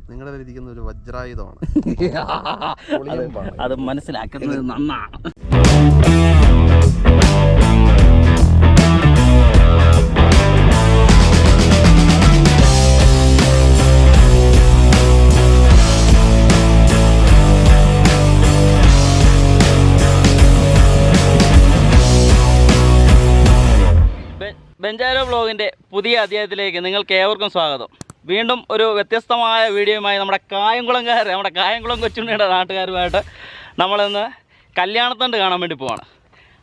നിങ്ങളുടെ ഇരിക്കുന്ന ഒരു വജ്രായുധമാണ്. അത് മനസ്സിലാക്കുന്നത് നന്നാണ്. ബെഞ്ചാരോ വ്ലോഗിൻ്റെ പുതിയ അധ്യായത്തിലേക്ക് നിങ്ങൾക്ക് ഏവർക്കും സ്വാഗതം. വീണ്ടും ഒരു വ്യത്യസ്തമായ വീഡിയോയുമായി നമ്മുടെ കായംകുളം കൊച്ചുണ്ണിയുടെ നാട്ടുകാരുമായിട്ട് നമ്മളിന്ന് കല്യാണത്തണ്ട് കാണാൻ വേണ്ടി പോവാണ്.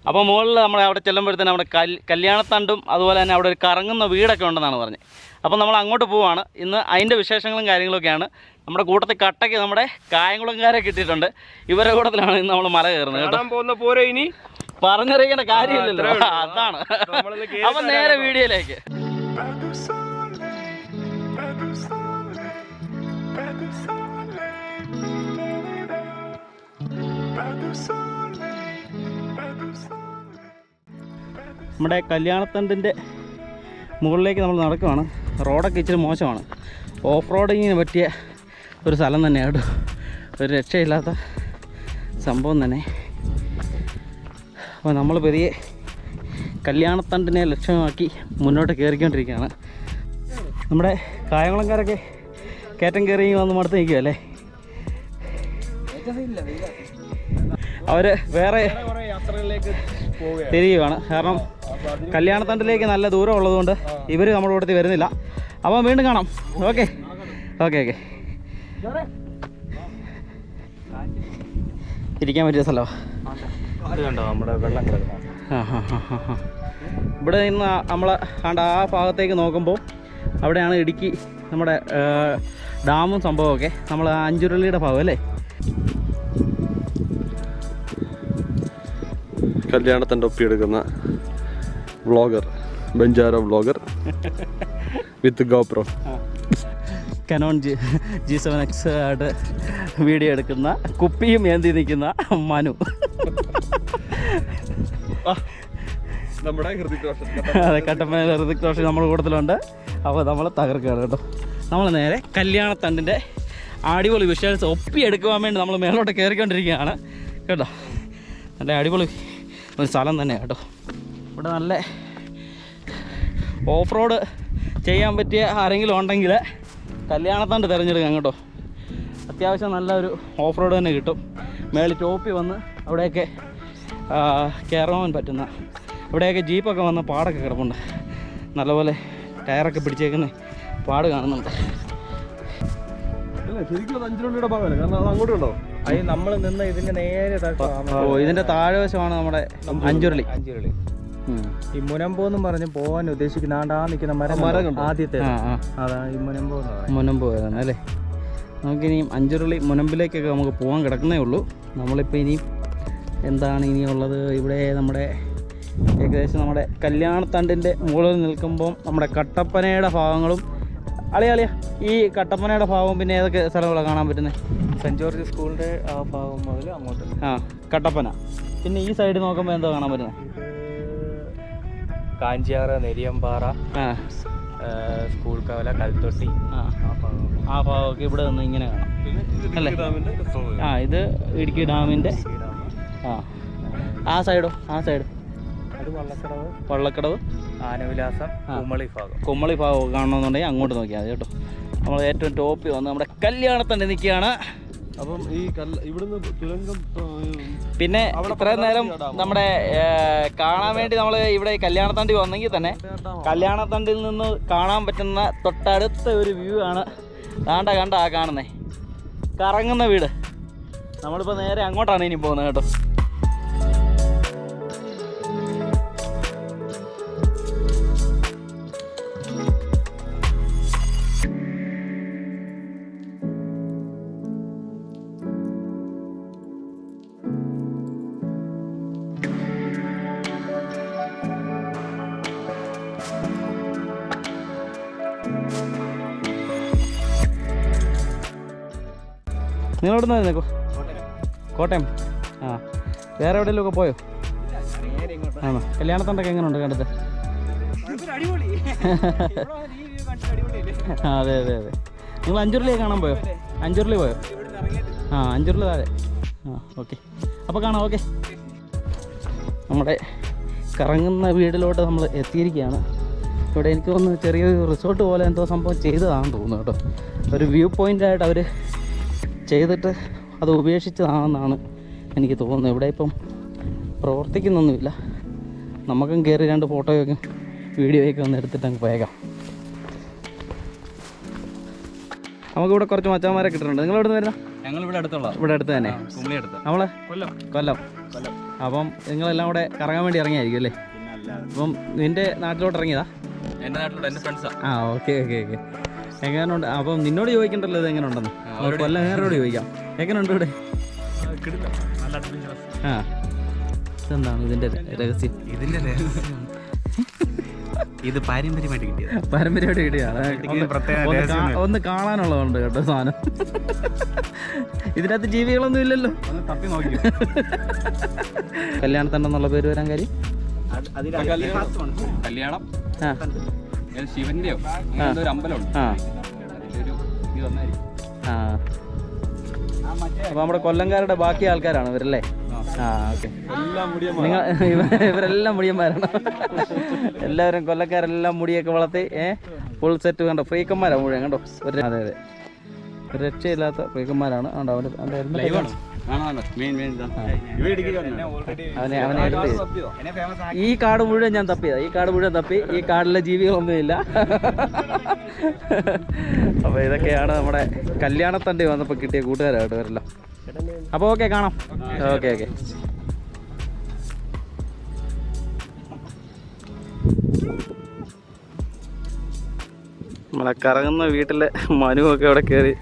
അപ്പോൾ മുകളിൽ നമ്മൾ അവിടെ ചെല്ലുമ്പോഴത്തേനും അവിടെ കല്യാണത്തണ്ടും അതുപോലെ തന്നെ അവിടെ ഒരു കറങ്ങുന്ന വീടൊക്കെ ഉണ്ടെന്നാണ് പറഞ്ഞത്. അപ്പോൾ നമ്മൾ അങ്ങോട്ട് പോവാണ്. ഇന്ന് അതിൻ്റെ വിശേഷങ്ങളും കാര്യങ്ങളൊക്കെയാണ്. നമ്മുടെ കൂട്ടത്തിൽ കട്ടയ്ക്ക് നമ്മുടെ കായംകുളംകാരെ കിട്ടിയിട്ടുണ്ട്. ഇവരുടെ കൂട്ടത്തിലാണ് ഇന്ന് നമ്മൾ മല കയറുന്നത് കേട്ടോ. പോകുന്ന പോരെ ഇനി പറഞ്ഞറിയിക്കേണ്ട കാര്യമില്ലല്ലോ, അതാണ്. അപ്പം നേരെ വീഡിയോയിലേക്ക്. നമ്മുടെ കല്യാണത്തണ്ടിൻ്റെ മുകളിലേക്ക് നമ്മൾ നടക്കുകയാണ്. റോഡൊക്കെ ഇച്ചിരി മോശമാണ്. ഓഫ് റോഡിങ്ങിന് പറ്റിയ ഒരു സ്ഥലം തന്നെയാണ് കേട്ടോ. ഒരു രക്ഷയില്ലാത്ത സംഭവം തന്നെ. അപ്പോൾ നമ്മൾ പെരിയെ കല്യാണത്തണ്ടിനെ ലക്ഷ്യമാക്കി മുന്നോട്ട് കയറിക്കൊണ്ടിരിക്കുകയാണ്. നമ്മുടെ കായംകുളംകാരൊക്കെ കയറ്റം കയറി വന്ന് മടുത്ത് നിൽക്കുകയല്ലേ. അവർ വേറെ തിരിയുകയാണ്. കാരണം കല്യാണത്തണ്ടിലേക്ക് നല്ല ദൂരം ഉള്ളതുകൊണ്ട് ഇവർ നമ്മുടെ കൂട്ടത്തിൽ വരുന്നില്ല. അപ്പം വീണ്ടും കാണാം. ഓക്കെ. ഇരിക്കാൻ പറ്റിയ സ്ഥലമാണ്. ഇവിടെ നിന്ന് നമ്മൾ കണ്ട ആ ഭാഗത്തേക്ക് നോക്കുമ്പോൾ അവിടെയാണ് ഇടുക്കി നമ്മുടെ ഡാമും സംഭവമൊക്കെ. നമ്മൾ അഞ്ചുരുളിയുടെ ഭാഗം അല്ലേ. കല്യാണത്തണ്ട് ഒപ്പിയെടുക്കുന്ന വ്ളോഗർ, ബെഞ്ചാരോ വ്ളോഗർ വിത്ത് ഗോപ്രോ. കനോൺ G7X ആയിട്ട് വീഡിയോ എടുക്കുന്ന കുപ്പിയും ഏന്തി നിൽക്കുന്ന മനു. അതെ, കട്ടപ്പനയിലെ ഹൃതിക് റോഷൻ നമ്മുടെ കൂട്ടത്തിലുണ്ട്. അപ്പോൾ നമ്മൾ തകർക്കുകയാണ് കേട്ടോ. നമ്മൾ നേരെ കല്യാണത്തണ്ടിൻ്റെ അടിപൊളി വിഷ്വൽസ് ഒപ്പിയെടുക്കുവാൻ വേണ്ടി നമ്മൾ മേലോട്ട് കയറിക്കൊണ്ടിരിക്കുകയാണ് കേട്ടോ. നല്ല അടിപൊളി ഒരു സ്ഥലം തന്നെയാണ് കേട്ടോ. ഇവിടെ നല്ല ഓഫ് റോഡ് ചെയ്യാൻ പറ്റിയ ആരെങ്കിലും ഉണ്ടെങ്കിൽ കല്യാണത്തണ്ട് തിരഞ്ഞെടുക്കാം കേട്ടോ. അത്യാവശ്യം നല്ലൊരു ഓഫ് റോഡ് തന്നെ കിട്ടും. മേളിൽ ടോപ്പി വന്ന് അവിടെയൊക്കെ കയറാൻ പറ്റുന്ന, ഇവിടെയൊക്കെ ജീപ്പൊക്കെ വന്ന് പാടൊക്കെ കിടപ്പുണ്ട്. നല്ലപോലെ ടയറൊക്കെ പിടിച്ചേക്കുന്ന പാട് കാണുന്നുണ്ട്. നമ്മൾ നിന്ന് ഇതിന്റെ നേരെ ഇതിന്റെ താഴ്വശമാണ് നമ്മുടെ അഞ്ചുരുളി. ഈ മുനമ്പോ എന്നും പറഞ്ഞ് പോകാൻ ഉദ്ദേശിക്കുന്ന ആ നിൽക്കുന്ന മരം ആദ്യത്തെ അതാണ് ഈ മുനമ്പോ അല്ലേ. നമുക്കിനിയും അഞ്ചുരുളി മുനമ്പിലേക്കൊക്കെ നമുക്ക് പോകാൻ കിടക്കുന്നേ ഉള്ളൂ. നമ്മളിപ്പോൾ ഇനിയും എന്താണ് ഇനിയുള്ളത്, ഇവിടെ നമ്മുടെ ഏകദേശം നമ്മുടെ കല്യാണത്തണ്ടിൻ്റെ മുകളിൽ നിൽക്കുമ്പം നമ്മുടെ കട്ടപ്പനയുടെ ഭാഗങ്ങളും അളിയ ഈ കട്ടപ്പനയുടെ ഭാഗവും പിന്നെ ഏതൊക്കെ സ്ഥലങ്ങളാണ് കാണാൻ പറ്റുന്നത്? സെൻറ്റ് ജോർജ് സ്കൂളിൻ്റെ ആ ഭാഗം മുതൽ അങ്ങോട്ട് കട്ടപ്പന. പിന്നെ ഈ സൈഡ് നോക്കുമ്പോൾ എന്തോ കാണാൻ പറ്റുന്നത്? കാഞ്ചിയാറ്, നെരിയമ്പാറ, സ്കൂൾ കവല, കൽത്തൊട്ടി, ആ ഭാഗമൊക്കെ ഇവിടെ നിന്ന് ഇങ്ങനെ കാണാം അല്ലേ. ഇത് ഇടുക്കി ഡാമിൻ്റെ ആ സൈഡോ? അത് വള്ളക്കടവ്, ആനവിലാസം, കുമ്മളി ഭാഗം കാണണമെന്നുണ്ടെങ്കിൽ അങ്ങോട്ട് നോക്കിയാൽ മതി കേട്ടോ. നമ്മൾ ഏറ്റവും ടോപ്പിൽ വന്ന് നമ്മുടെ കല്യാണത്തണ്ട് നിൽക്കുകയാണ്. അപ്പം ഈ ഇവിടുന്ന് തുരങ്കം പിന്നെ ഇത്രയും നേരം നമ്മുടെ കാണാൻ വേണ്ടി നമ്മൾ ഇവിടെ കല്യാണത്തണ്ടി വന്നെങ്കിൽ തന്നെ കല്യാണത്തണ്ടിൽ നിന്ന് കാണാൻ പറ്റുന്ന തൊട്ടടുത്ത ഒരു വ്യൂ ആണ് കണ്ട ആ കാണുന്നേ കറങ്ങുന്ന വീട്. നമ്മളിപ്പോൾ നേരെ അങ്ങോട്ടാണ് ഇനി പോകുന്നത് കേട്ടോ. നിങ്ങളെവിടെ നിന്നായിരുന്നു? കോട്ടയം. വേറെ എവിടെയെങ്കിലും ഒക്കെ പോയോ? ആണോ? കല്യാണത്തണ്ടൊക്കെ എങ്ങനെയുണ്ട് കണ്ടത്? അതെ അതെ അതെ. നിങ്ങൾ അഞ്ചുരുളിയെ കാണാൻ പോയോ? അഞ്ചുരുളി പോയോ? ആ അഞ്ചുരുളി താഴെ. ആ ഓക്കെ, അപ്പോൾ കാണാം. ഓക്കെ, നമ്മുടെ കറങ്ങുന്ന വീടിലോട്ട് നമ്മൾ എത്തിയിരിക്കുകയാണ്. ഇവിടെ എനിക്ക് തോന്നുന്നു ചെറിയൊരു റിസോർട്ട് പോലെ എന്തോ സംഭവം ചെയ്തതാണെന്ന് തോന്നുന്നു കേട്ടോ. ഒരു വ്യൂ പോയിൻ്റായിട്ട് അവർ ചെയ്തിട്ട് അത് ഉപേക്ഷിച്ചതാണെന്നാണ് എനിക്ക് തോന്നുന്നത്. ഇവിടെ ഇപ്പം പ്രവർത്തിക്കുന്നൊന്നുമില്ല. നമുക്കും കയറി 2 ഫോട്ടോയൊക്കെ വീഡിയോയൊക്കെ ഒന്ന് എടുത്തിട്ട് അങ്ങ് പോയേക്കാം. നമുക്കിവിടെ കുറച്ച് മച്ചാന്മാരെ കിട്ടുന്നുണ്ട്. നിങ്ങൾ എവിടെ നിന്ന് വരുന്ന? ഞങ്ങളിവിടെ അടുത്തുള്ള, ഇവിടെ അടുത്ത് തന്നെ. നമ്മളെ കൊല്ലം. അപ്പം നിങ്ങളെല്ലാം കൂടെ കറങ്ങാൻ വേണ്ടി ഇറങ്ങിയായിരിക്കും അല്ലേ? അപ്പം നിൻ്റെ നാട്ടിലോട്ട് ഇറങ്ങിയതാ? എൻ്റെ നാട്ടിലുള്ള എൻ്റെ ഫ്രണ്ട്സാണ്. ആ ഓക്കെ ഓക്കെ ഓക്കെ. എങ്ങനെയുണ്ട്? അപ്പം നിന്നോട് ചോദിക്കണ്ടല്ലോ ഇത് എങ്ങനെ ഉണ്ടെന്ന്. കൊല്ലം നേരോട് ചോദിക്കാം. എങ്ങനെയുണ്ട് ഇവിടെ? ആ, ഇതെന്താണ് ഇതിൻ്റെ രഹസ്യം? ഇതിൻ്റെ രഹസ്യം ഇത് പാരമ്പര്യമായിട്ട് കിട്ടിയത്. പാരമ്പര്യമായിട്ട് കിട്ടിയാണ്. ഒന്ന് കാണാനുള്ളതുണ്ട് കേട്ടോ സാധനം. ഇതിനകത്ത് ജീവികളൊന്നും ഇല്ലല്ലോ. തപ്പി നോക്കി. കല്യാണത്തണ്ടെന്നുള്ള പേര് വരാൻ കാര്യം കല്യാണം ആ ശിവന്റെയോ ഒരു അമ്പലമുണ്ട്. ആ അതിലൊരു ഇത് വന്നായിരിക്കും. ആ അപ്പോൾ നമ്മുടെ കൊല്ലംകാരുടെ ബാക്കി ആൾക്കാരാണ് ഇവരല്ലേ? ആ ഓക്കെ. നിങ്ങൾ ഇവരെല്ലാം മുടിയന്മാരാണ്. എല്ലാവരും കൊല്ലക്കാരെല്ലാം മുടിയൊക്കെ വളർത്തി ഫുൾ സെറ്റ് കണ്ടോ. ഫ്രീക്കന്മാരാണ് മുഴുവൻ കണ്ടോ. അതെ അതെ, ഒരു രക്ഷയില്ലാത്ത ഫ്രീക്കന്മാരാണ്. കണ്ടോ അവനെ എടുത്ത് ഈ കാട് മുഴുവൻ ഞാൻ തപ്പിയതാ. ഈ കാട് മുഴുവൻ തപ്പി. ഈ കാടിലെ ജീവികളൊന്നുമില്ല. അപ്പോൾ ഇതൊക്കെയാണ് നമ്മുടെ കല്യാണത്തണ്ടി വന്നപ്പോൾ കിട്ടിയ കൂട്ടുകാരായിട്ട് വരല്ലോ. അപ്പോൾ ഓക്കെ, കാണാം. Okay okay. നമ്മളെ കറങ്ങുന്ന വീട്ടിലെ മനുവൊക്കെ അവിടെ കയറി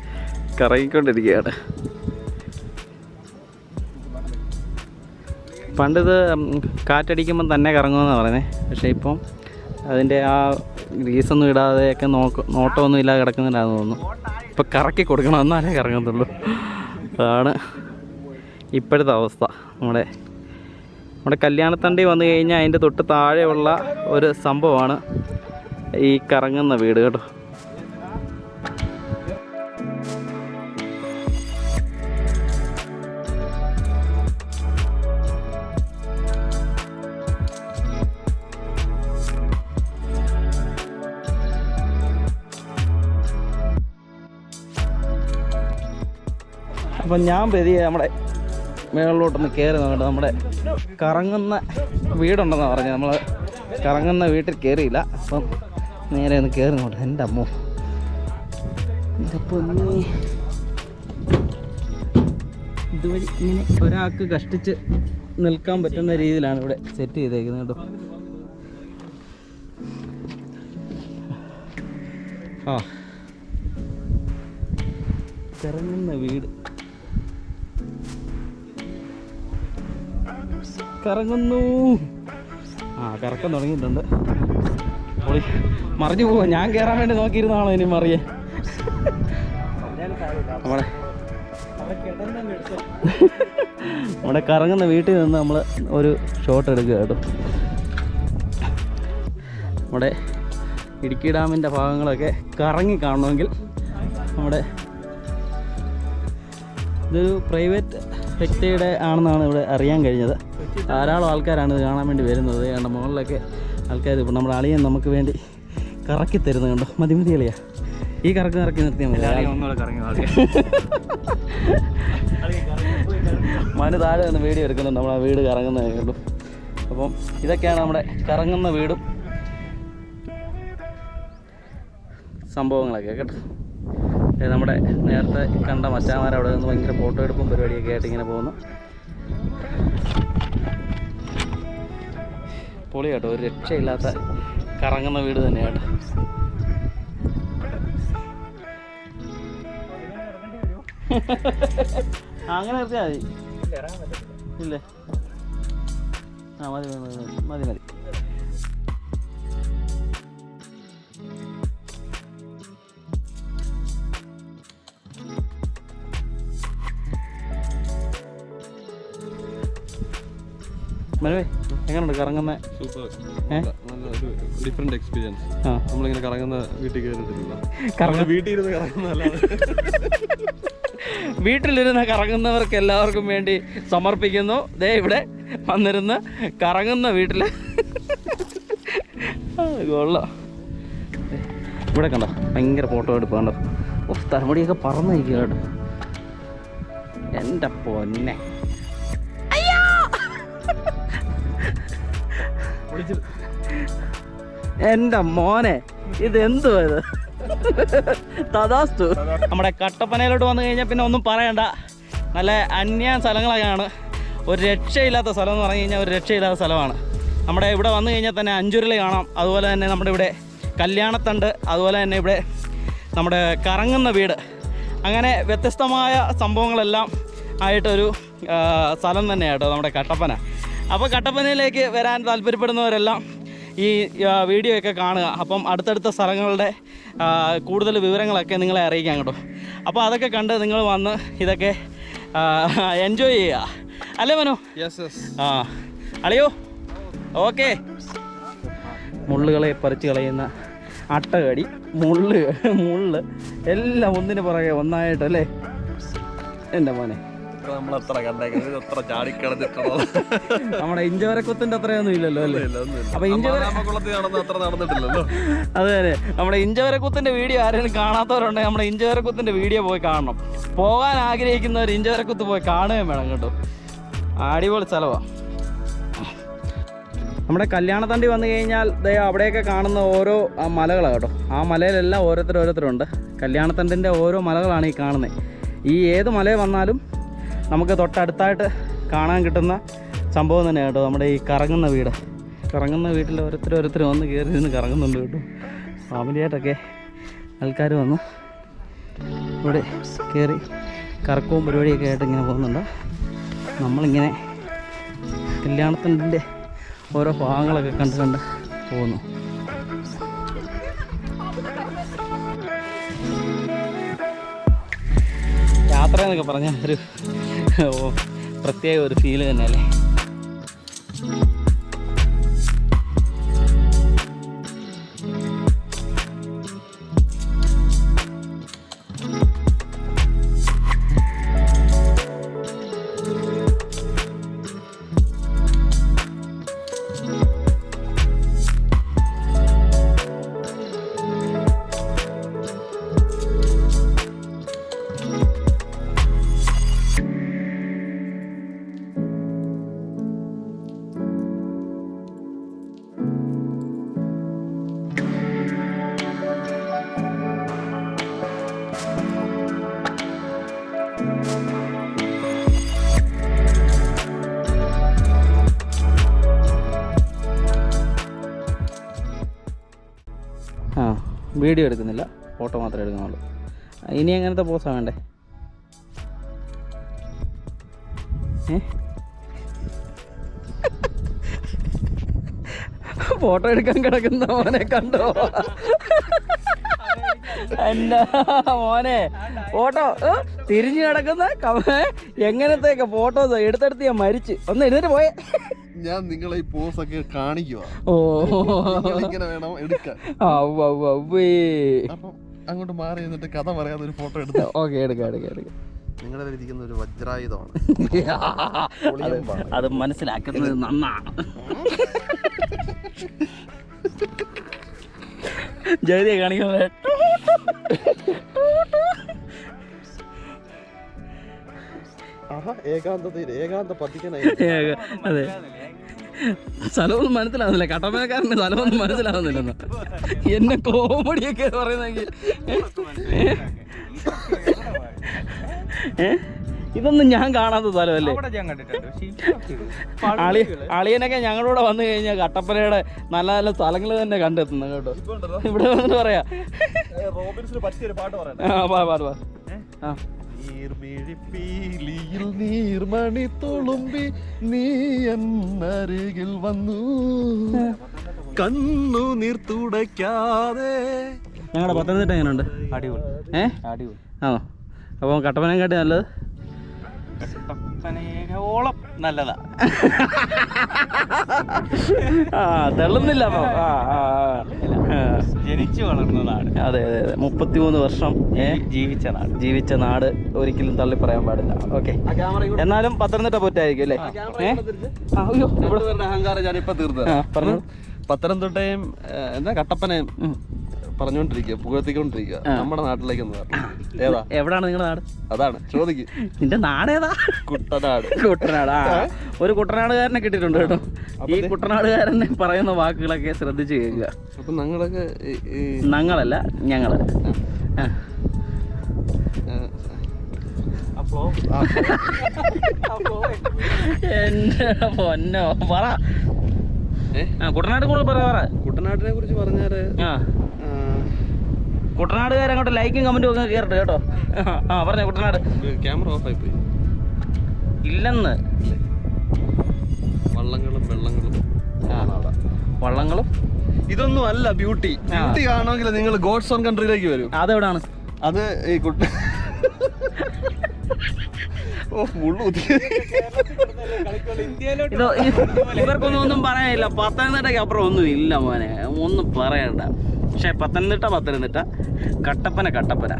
കറങ്ങിക്കൊണ്ടിരിക്കുകയാണ്. പണ്ടിത് കാറ്റടിക്കുമ്പം തന്നെ കറങ്ങുമെന്നാണ് പറയുന്നത്. പക്ഷേ ഇപ്പം അതിൻ്റെ ആ ഗ്രീസൊന്നും ഇടാതെയൊക്കെ നോട്ടമൊന്നും ഇല്ലാതെ കിടക്കുന്നില്ലാന്ന് തോന്നുന്നു. ഇപ്പം കറക്കി കൊടുക്കണം, എന്നാലേ കറങ്ങത്തുള്ളൂ. അതാണ് ഇപ്പോഴത്തെ അവസ്ഥ. നമ്മുടെ കല്യാണത്തണ്ടി വന്നു കഴിഞ്ഞാൽ അതിൻ്റെ തൊട്ട് താഴെയുള്ള ഒരു സംഭവമാണ് ഈ കറങ്ങുന്ന വീട് കേട്ടോ. അപ്പം ഞാൻ പതിയെ നമ്മുടെ മേളിലോട്ടൊന്ന് കയറി നോക്കട്ടെ. നമ്മുടെ കറങ്ങുന്ന വീടുണ്ടെന്നാണ് പറഞ്ഞത്. നമ്മൾ കറങ്ങുന്ന വീട്ടിൽ കയറിയില്ല. അപ്പം നേരെ ഒന്ന് കയറി നോട്ടെ. എൻ്റെ അമ്മോ, ഇതുവഴി ഇങ്ങനെ ഒരാൾക്ക് കഷ്ടിച്ച് നിൽക്കാൻ പറ്റുന്ന രീതിയിലാണ് ഇവിടെ സെറ്റ് ചെയ്തേക്കുന്നത് കേട്ടോ. ആ, കറങ്ങുന്ന വീട് കറങ്ങുന്നു. ആ, കറക്കം തുടങ്ങിയിട്ടുണ്ട്. മറിഞ്ഞു പോവാ. ഞാൻ കയറാൻ വേണ്ടി നോക്കിയിരുന്നാണോ ഇനി മറിയേ? നമ്മുടെ കറങ്ങുന്ന വീട്ടിൽ നിന്ന് നമ്മൾ ഒരു ഷോട്ട് എടുക്കുക കേട്ടോ. നമ്മുടെ ഇടുക്കി ഡാമിൻ്റെ ഭാഗങ്ങളൊക്കെ കറങ്ങി കാണണമെങ്കിൽ നമ്മുടെ ഇതൊരു പ്രൈവറ്റ് വ്യക്തിയുടെ ആണെന്നാണ് ഇവിടെ അറിയാൻ കഴിഞ്ഞത്. ധാരാളം ആൾക്കാരാണ് ഇത് കാണാൻ വേണ്ടി വരുന്നത്. കണ്ട മുകളിലൊക്കെ ആൾക്കാർ. ഇപ്പോൾ നമ്മുടെ അളിയൻ നമുക്ക് വേണ്ടി കറക്കി തരുന്നത് കണ്ടോ. മതി അളിയാ, ഈ കറക്കി നിർത്തിയാൽ മതി. മനു താഴെ നിന്ന് വീഡിയോ എടുക്കുന്നുണ്ട് നമ്മൾ ആ വീട് കറങ്ങുന്നത് കണ്ടു. അപ്പം ഇതൊക്കെയാണ് നമ്മുടെ കറങ്ങുന്ന വീടും സംഭവങ്ങളൊക്കെ കേട്ടോ. നമ്മുടെ നേരത്തെ കണ്ട മച്ചാമാരവിടെ നിന്ന് ഭയങ്കര ഫോട്ടോ എടുപ്പും പരിപാടിയൊക്കെ ആയിട്ട് ഇങ്ങനെ പോകുന്നു. പൊളി കേട്ടോ, ഒരു രക്ഷയില്ലാത്ത കറങ്ങുന്ന വീട് തന്നെയാട്ടോ. അങ്ങനെ നിർത്തിയാൽ മതി. ഇല്ലേ? ആ മതി മതി മതി. മനുവേ, എങ്ങനെയുണ്ട് കറങ്ങുന്ന? ഒരു ഡിഫറെന്റ് എക്സ്പീരിയൻസ്. നമ്മളിങ്ങനെ കറങ്ങുന്ന വീട്ടിൽ കയറിയിട്ടില്ല, വീട്ടിൽ ഇരുന്ന് കറങ്ങുന്നതല്ലാതെ. വീട്ടിലിരുന്ന് കറങ്ങുന്നവർക്ക് എല്ലാവർക്കും വേണ്ടി സമർപ്പിക്കുന്നു. ദേ ഇവിടെ വന്നിരുന്ന് കറങ്ങുന്ന വീട്ടിൽ കൊള്ളാം. ഇവിടെ കണ്ടോ ഭയങ്കര ഫോട്ടോ എടുപ്പ് കണ്ടോ. തലമുടിയൊക്കെ പറന്ന് നിൽക്കുക കേട്ടോ. എൻ്റെ പൊന്നെ, എൻ്റെ മോനെ, ഇതെന്തുവാ ഇത്? തഥാസ്തു. നമ്മുടെ കട്ടപ്പനയിലോട്ട് വന്നു കഴിഞ്ഞാൽ പിന്നെ ഒന്നും പറയണ്ട, നല്ല അന്യ സ്ഥലങ്ങളൊക്കെയാണ്. ഒരു രക്ഷയില്ലാത്ത സ്ഥലം എന്ന് പറഞ്ഞു കഴിഞ്ഞാൽ ഒരു രക്ഷയില്ലാത്ത സ്ഥലമാണ്. നമ്മുടെ ഇവിടെ വന്നു കഴിഞ്ഞാൽ തന്നെ അഞ്ചുരുളി കാണാം, അതുപോലെ തന്നെ നമ്മുടെ ഇവിടെ കല്യാണത്തണ്ട്, അതുപോലെ തന്നെ ഇവിടെ നമ്മുടെ കറങ്ങുന്ന വീട്, അങ്ങനെ വ്യത്യസ്തമായ സംഭവങ്ങളെല്ലാം ആയിട്ടൊരു സ്ഥലം തന്നെയാണ് കേട്ടോ നമ്മുടെ കട്ടപ്പന. അപ്പോൾ കട്ടപ്പനയിലേക്ക് വരാൻ താല്പര്യപ്പെടുന്നവരെല്ലാം ഈ വീഡിയോ ഒക്കെ കാണുക. അപ്പം അടുത്തടുത്ത സ്ഥലങ്ങളുടെ കൂടുതൽ വിവരങ്ങളൊക്കെ നിങ്ങളെ അറിയിക്കാം കേട്ടോ. അപ്പോൾ അതൊക്കെ കണ്ട് നിങ്ങൾ വന്ന് ഇതൊക്കെ എൻജോയ് ചെയ്യുക, അല്ലേ മനു? ആ അളിയോ, ഓക്കെ. മുള്ളുകളെ പറിച്ച് കളയുന്ന അട്ടകടി, മുള്ള് എല്ലാം ഒന്നിന് പുറകെ ഒന്നായിട്ടല്ലേ എൻ്റെ മോനെ. നമ്മുടെ ഇഞ്ചവരക്കുത്തിന്റെ അത്രയൊന്നും ഇല്ലല്ലോ അല്ലേ? അപ്പൊ അതെ അതെ, നമ്മുടെ ഇഞ്ചവരക്കുത്തിന്റെ വീഡിയോ ആരെങ്കിലും കാണാത്തവരുണ്ടെങ്കിൽ നമ്മുടെ ഇഞ്ചവരക്കുത്തിന്റെ വീഡിയോ പോയി കാണണം. പോകാൻ ആഗ്രഹിക്കുന്നവർ ഇഞ്ചവരക്കുത്ത് പോയി കാണുകയും വേണം കേട്ടോ. അടിപൊളി സ്ഥലമാണ്. നമ്മുടെ കല്യാണത്തണ്ടി വന്നു കഴിഞ്ഞാൽ അവിടെയൊക്കെ കാണുന്ന ഓരോ മലകളാണ് കേട്ടോ. ആ മലയിലെല്ലാം ഓരോരുത്തരുണ്ട്. കല്യാണത്തണ്ടിൻ്റെ ഓരോ മലകളാണ് ഈ കാണുന്നത്. ഈ ഏത് മലയിൽ വന്നാലും നമുക്ക് തൊട്ടടുത്തായിട്ട് കാണാൻ കിട്ടുന്ന സംഭവം തന്നെ കേട്ടോ നമ്മുടെ ഈ കറങ്ങുന്ന വീട്. കറങ്ങുന്ന വീട്ടിൽ ഓരോരുത്തർ വന്ന് കയറി നിന്ന് കറങ്ങുന്നുണ്ട് കേട്ടോ. ഫാമിലിയായിട്ടൊക്കെ ആൾക്കാർ വന്ന് ഇവിടെ കയറി കറക്കവും പരിപാടിയൊക്കെ ആയിട്ട് ഇങ്ങനെ പോകുന്നുണ്ട്. നമ്മളിങ്ങനെ കല്യാണത്തിൻ്റെ ഓരോ ഭാഗങ്ങളൊക്കെ കണ്ട് പോകുന്നു. യാത്ര എന്നൊക്കെ പറഞ്ഞാൽ ഒരു പ്രത്യേക ഒരു ഫീല് തന്നെയല്ലേ. വീഡിയോ എടുക്കുന്നില്ല, ഫോട്ടോ മാത്രമേ എടുക്കുന്നുള്ളൂ. ഇനി എങ്ങനത്തെ പോസാ വേണ്ടേ? ഫോട്ടോ എടുക്കാൻ കിടക്കുന്ന മോനെ കണ്ടോ? എൻ്റെ മോനെ ഫോട്ടോ തിരിഞ്ഞു കിടക്കുന്ന എങ്ങനത്തെയൊക്കെ ഫോട്ടോസ് എടുത്തെടുത്ത് ഞാൻ മരിച്ച്. ഒന്ന് എഴുന്നേറ്റ് പോയേ. ഞാൻ നിങ്ങളെ ഈ പോസ് ഒക്കെ കാണിക്കുക. ഇങ്ങനെ വേണം എടുക്കാൻ. അപ്പം അങ്ങോട്ട് മാറി എന്നിട്ട് കഥ പറയാതെ ഒരു ഫോട്ടോ എടുത്തു. ഓക്കെ, എടുക്കാം. നിങ്ങളുടെ ഇരിക്കുന്ന ഒരു വജ്രായുധമാണ്. അത് മനസ്സിലാക്കുന്നത് നന്നാണ്. ജഗതിയെ കാണിക്കുന്നത് ഏകാന്ത പതിക്കനായി. അതെ, സ്ഥലമൊന്നും മനസ്സിലാവുന്നില്ല. കട്ടപ്പനക്കാരൻ്റെ സ്ഥലമൊന്നും മനസ്സിലാവുന്നില്ലെന്ന് എന്നെ കോമഡിയൊക്കെ പറയുന്നെങ്കിൽ ഇതൊന്നും ഞാൻ കാണാത്ത സ്ഥലമല്ലേ. അളിയനൊക്കെ ഞങ്ങളൂടെ വന്നു കഴിഞ്ഞാൽ കട്ടപ്പനയുടെ നല്ല നല്ല സ്ഥലങ്ങൾ തന്നെ കണ്ടെത്തുന്നു കേട്ടോ. ഇവിടെ വന്നിട്ട് പറയാ നീർമണി തുളുമ്പി നീ എന്നരികിൽ വന്നു കണ്ണു നീർ തുടയ്ക്കാതെ. ഞങ്ങളുടെ പത്തനംതിട്ട എങ്ങനെയുണ്ട്? അടിപൊളി. അടിപൊളി ആണോ? അപ്പോൾ കട്ടപ്പനയും കാട്ടി നല്ലത് കട്ടപ്പനയോളം നല്ലതാ. തെള്ളുന്നില്ല അപ്പൊ. ജനിച്ചു വളർന്ന നാട്. അതെ അതെ അതെ, 33 വർഷം ജീവിച്ച നാട് ഒരിക്കലും തള്ളി പറയാൻ പാടില്ല. ഓക്കെ, എന്നാലും പത്തനംതിട്ട പൊറ്റായിരിക്കും അല്ലേ? അയ്യോ, അഹങ്കാരം ഞാനിപ്പോ തീർന്നു പറഞ്ഞു. പത്തനംതിട്ടയും എന്താ കട്ടപ്പനയും പറഞ്ഞോണ്ടിരിക്കുക, പുകഴ്ത്തിക്കൊണ്ടിരിക്കുക. നമ്മുടെ നാട്ടിലേക്ക് ഏതാ? എവിടാണ് നിങ്ങളുടെ നാട്? അതാണ് ചോദിക്കും. നിന്റെ നാടേതാ? കുട്ടനാട്. കുട്ടനാട്. ഒരു കുട്ടനാടുകാരനെ കിട്ടിയിട്ടുണ്ട് കേട്ടോ. ഈ കുട്ടനാടുകാരനെ പറയുന്ന വാക്കുകളൊക്കെ ശ്രദ്ധിച്ച് കേൾക്കുക. അപ്പൊ ഞങ്ങളൊക്കെ ഞങ്ങളല്ല, ഞങ്ങള്. എന്റെ പൊന്നോ, പറ. കുട്ടനാട് കൂടുതൽ പറ. കുട്ടനാട്ടിനെ കുറിച്ച് പറഞ്ഞാല് കുട്ടനാടുകാരങ്ങോട്ട് ലൈക്കും കമന്റും ഒക്കെ കേറട്ടെ കേട്ടോ. പറഞ്ഞ കുട്ടനാട്. ക്യാമറ ഓഫ് ആയി പോയി. ഇല്ലെന്ന്. വള്ളങ്ങളും വള്ളങ്ങളും ഇതൊന്നും അല്ല ബ്യൂട്ടി. ബ്യൂട്ടി കാണുമെങ്കിൽ നിങ്ങൾ ഗോഡ്സ് ഓൺ കൺട്രിയിലേക്ക് വരും. അതെവിടാണ്? അത് ഈ ഇവർക്കൊന്നും പറയാനില്ല. പത്തനംതിട്ടയ്ക്ക് അപ്പുറം ഒന്നും ഇല്ല മോനെ, ഒന്നും പറയണ്ട. പക്ഷെ പത്തനംതിട്ട, കട്ടപ്പന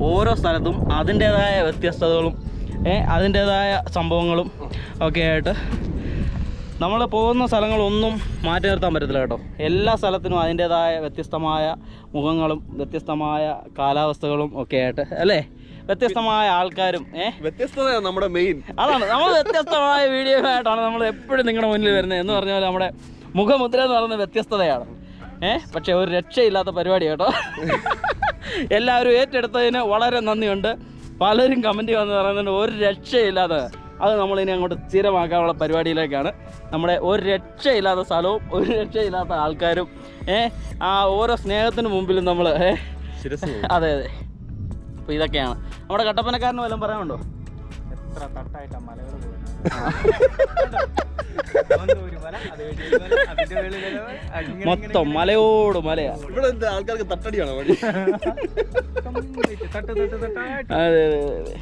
ഓരോ സ്ഥലത്തും അതിൻ്റേതായ വ്യത്യസ്തതകളും അതിൻ്റേതായ സംഭവങ്ങളും ഒക്കെ ആയിട്ട് നമ്മൾ പോകുന്ന സ്ഥലങ്ങളൊന്നും മാറ്റി നിർത്താൻ പറ്റത്തില്ല കേട്ടോ. എല്ലാ സ്ഥലത്തിനും അതിൻ്റേതായ വ്യത്യസ്തമായ മുഖങ്ങളും വ്യത്യസ്തമായ കാലാവസ്ഥകളും ഒക്കെ ആയിട്ട് അല്ലേ, വ്യത്യസ്തമായ ആൾക്കാരും വ്യത്യസ്തതയാണ് നമ്മുടെ മെയിൻ. അതാണ് നമ്മൾ വ്യത്യസ്തമായ വീഡിയോ ആയിട്ടാണ് നമ്മൾ എപ്പോഴും നിങ്ങളുടെ മുന്നിൽ വരുന്നത്. എന്ന് പറഞ്ഞാൽ നമ്മുടെ മുഖമുദ്ര എന്ന് പറയുന്നത് വ്യത്യസ്തതയാണ്. പക്ഷെ ഒരു രക്ഷയില്ലാത്ത പരിപാടി കേട്ടോ. എല്ലാവരും ഏറ്റെടുത്തതിന് വളരെ നന്ദിയുണ്ട്. പലരും കമൻറ്റ് വന്ന് പറയുന്നുണ്ട് ഒരു രക്ഷയില്ലാതെ. അത് നമ്മളിനി അങ്ങോട്ട് സ്ഥിരമാക്കാനുള്ള പരിപാടിയിലേക്കാണ്. നമ്മുടെ ഒരു രക്ഷയില്ലാത്ത സ്ഥലവും ഒരു രക്ഷയില്ലാത്ത ആൾക്കാരും ആ ഓരോ സ്നേഹത്തിന് മുമ്പിലും നമ്മൾ അതെ അതെ. അപ്പോൾ ഇതൊക്കെയാണ് നമ്മുടെ കട്ടപ്പനക്കാരന് വല്ലതും പറയാനുണ്ടോ? എത്ര തട്ടായിട്ടാ മലകൾ മൊത്തം മലയോട് മലയാ. ഇവിടെ ആൾക്കാർക്ക് തട്ടടിയാണോ? അതെ അതെ അതെ.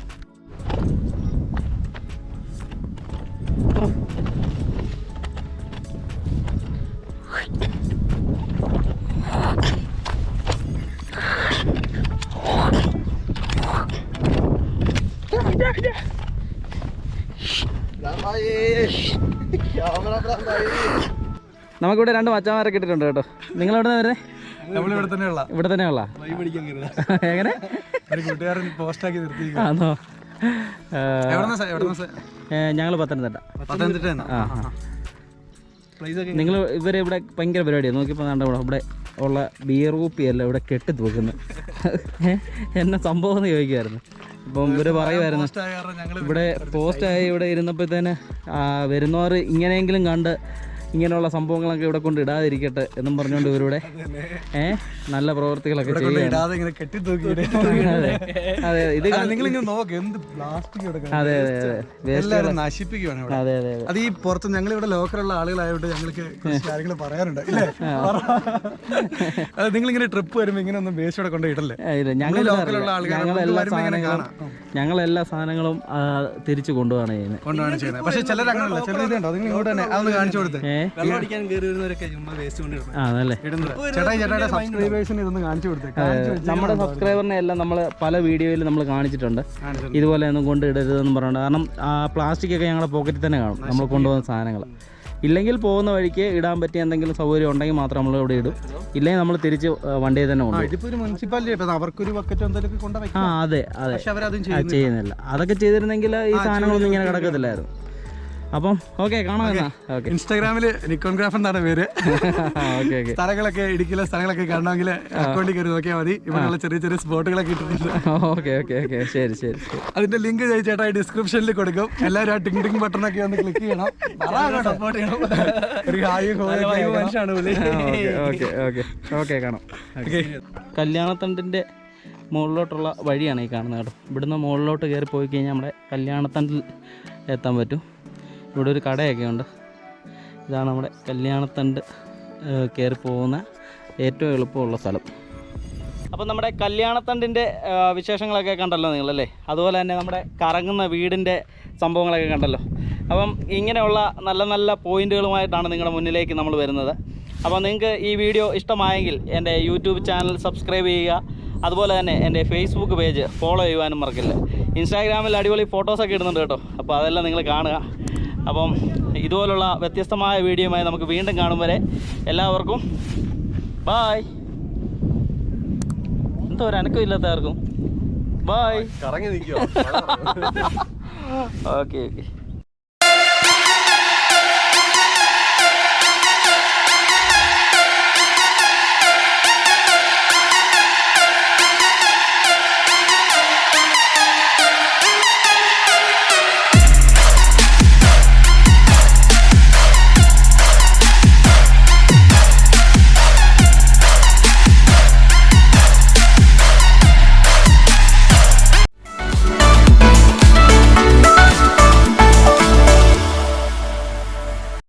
നമുക്കിവിടെ 2 മച്ചാന്മാരെ കിട്ടിയിട്ടുണ്ട് കേട്ടോ. നിങ്ങൾ എവിടെ വരുന്നത്? ഇവിടെ തന്നെയുള്ള എങ്ങനെ ആണോ? ഞങ്ങൾ പത്തനംതിട്ട. നിങ്ങൾ ഇവരെ ഇവിടെ ഭയങ്കര പരിപാടിയാണ്. നോക്കിയപ്പോൾ ഇവിടെ ഉള്ള ബിയർ കുപ്പിയല്ല ഇവിടെ കെട്ടി തൂക്കുന്നത്. എന്നെ സംഭവം എന്ന് ചോദിക്കുമായിരുന്നു. അപ്പം ഇവർ പറയുമായിരുന്നു ഇവിടെ പോസ്റ്റായി ഇവിടെ ഇരുന്നപ്പോഴത്തേന് വരുന്നവർ ഇങ്ങനെയെങ്കിലും കണ്ട് ഇങ്ങനെയുള്ള സംഭവങ്ങളൊക്കെ ഇവിടെ കൊണ്ട് ഇടാതിരിക്കട്ടെ എന്നും പറഞ്ഞുകൊണ്ട് ഇവരുടെ നല്ല പ്രവൃത്തികളൊക്കെ ചെയ്യും. അതെ അതെ, ഇത് അതെ അതെ നശിപ്പിക്കുകയാണ്. അതെ അതെ അത് ഈ പുറത്ത് ഞങ്ങൾ ഇവിടെ ലോക്കലുള്ള ആളുകളായതുകൊണ്ട് ഞങ്ങൾക്ക് കാര്യങ്ങൾ പറയാറുണ്ട്. ഇല്ലേ, നിങ്ങളിങ്ങനെ ട്രിപ്പ് വരുമ്പോൾ ഇങ്ങനെ ഒന്നും വേസ്റ്റ് ഇവിടെ കൊണ്ട് ഇടല്ലേ? ഞങ്ങളെല്ലാ സാധനങ്ങളും തിരിച്ചു കൊണ്ടുപോവാണ് ചെയ്യുന്നത്. പക്ഷെ ചിലർ അങ്ങനെയല്ല, ചിലർ ഇതുണ്ടോ നിങ്ങൾ ഇങ്ങോട്ട് തന്നെ അതൊന്ന് കാണിച്ചു കൊടുത്തേ. നമ്മുടെ സബ്സ്ക്രൈബറിനെ എല്ലാം നമ്മൾ പല വീഡിയോയിൽ നമ്മൾ കാണിച്ചിട്ടുണ്ട്. ഇതുപോലെ ഒന്നും കൊണ്ടിടരുതെന്ന് പറഞ്ഞിട്ടുണ്ട്. കാരണം പ്ലാസ്റ്റിക് ഒക്കെ ഞങ്ങളുടെ പോക്കറ്റിൽ തന്നെ കാണും നമ്മൾ കൊണ്ടുപോകുന്ന സാധനങ്ങൾ. ഇല്ലെങ്കിൽ പോകുന്ന വഴിക്ക് ഇടാൻ പറ്റിയ എന്തെങ്കിലും സൗകര്യം ഉണ്ടെങ്കിൽ മാത്രം നമ്മൾ ഇവിടെ ഇടും. ഇല്ലെങ്കിൽ നമ്മൾ തിരിച്ച് വണ്ടിയിൽ തന്നെ കൊണ്ടുപോകും. അതെ അതെ, ചെയ്യുന്നില്ല. അതൊക്കെ ചെയ്തിരുന്നെങ്കിൽ ഈ സാധനങ്ങളൊന്നും ഇങ്ങനെ കിടക്കത്തില്ലായിരുന്നു. അപ്പം ഓക്കെ, കാണാം. ഓക്കെ, ഇൻസ്റ്റാഗ്രാമിൽ നിക്കോൺഗ്രാഫ് എന്നാണ് പേര്. സ്ഥലങ്ങളൊക്കെ ഇടുക്കിയിലെ സ്ഥലങ്ങളൊക്കെ കാണണമെങ്കിൽ അക്കൗണ്ടിൽ കയറി നോക്കിയാൽ മതി. ഇവിടെയുള്ള ചെറിയ ചെറിയ സ്പോട്ടുകളൊക്കെ ഇട്ടിട്ടുണ്ട്. ഓക്കെ ഓക്കെ ഓക്കെ, ശരി ശരി. അതിന്റെ ലിങ്ക് ചേട്ടാ ഡിസ്ക്രിപ്ഷനിൽ കൊടുക്കും. എല്ലാവരും ആ ടിങ് ടിങ് ബട്ടണൊക്കെ ഒന്ന് ക്ലിക്ക് ചെയ്യണം, സപ്പോർട്ട് ചെയ്യണം. ഒരു മനുഷ്യനാണ്. ഓക്കെ ഓക്കെ ഓക്കെ, കാണാം. കല്യാണത്തണ്ടിന്റെ മുകളിലോട്ടുള്ള വഴിയാണ് ഈ കാണുന്നത് കേട്ടോ. ഇവിടുന്ന് മുകളിലോട്ട് കയറി പോയി കഴിഞ്ഞാൽ നമ്മുടെ കല്യാണത്തണ്ടിൽ എത്താൻ പറ്റും. ഇവിടെ ഒരു കടയൊക്കെ ഉണ്ട്. ഇതാണ് നമ്മുടെ കല്യാണത്തണ്ട് കയറി പോകുന്ന ഏറ്റവും എളുപ്പമുള്ള സ്ഥലം. അപ്പം നമ്മുടെ കല്യാണത്തണ്ടിൻ്റെ വിശേഷങ്ങളൊക്കെ കണ്ടല്ലോ നിങ്ങളല്ലേ, അതുപോലെ തന്നെ നമ്മുടെ കറങ്ങുന്ന വീടിൻ്റെ സംഭവങ്ങളൊക്കെ കണ്ടല്ലോ. അപ്പം ഇങ്ങനെയുള്ള നല്ല നല്ല പോയിൻറ്റുകളുമായിട്ടാണ് നിങ്ങളുടെ മുന്നിലേക്ക് നമ്മൾ വരുന്നത്. അപ്പോൾ നിങ്ങൾക്ക് ഈ വീഡിയോ ഇഷ്ടമായെങ്കിൽ എൻ്റെ യൂട്യൂബ് ചാനൽ സബ്സ്ക്രൈബ് ചെയ്യുക, അതുപോലെ തന്നെ എൻ്റെ ഫേസ്ബുക്ക് പേജ് ഫോളോ ചെയ്യുവാനും മറക്കില്ല. ഇൻസ്റ്റാഗ്രാമിൽ അടിപൊളി ഫോട്ടോസൊക്കെ ഇടുന്നുണ്ട് കേട്ടോ, അപ്പോൾ അതെല്ലാം നിങ്ങൾ കാണുക. അപ്പം ഇതുപോലുള്ള വ്യത്യസ്തമായ വീഡിയോയുമായി നമുക്ക് വീണ്ടും കാണും വരെ എല്ലാവർക്കും ബായ്. എന്തോ ഒരു അനക്കം ഇല്ലാത്തവർക്കും ബായ്. കറങ്ങി നിൽക്കുക. ഓക്കെ.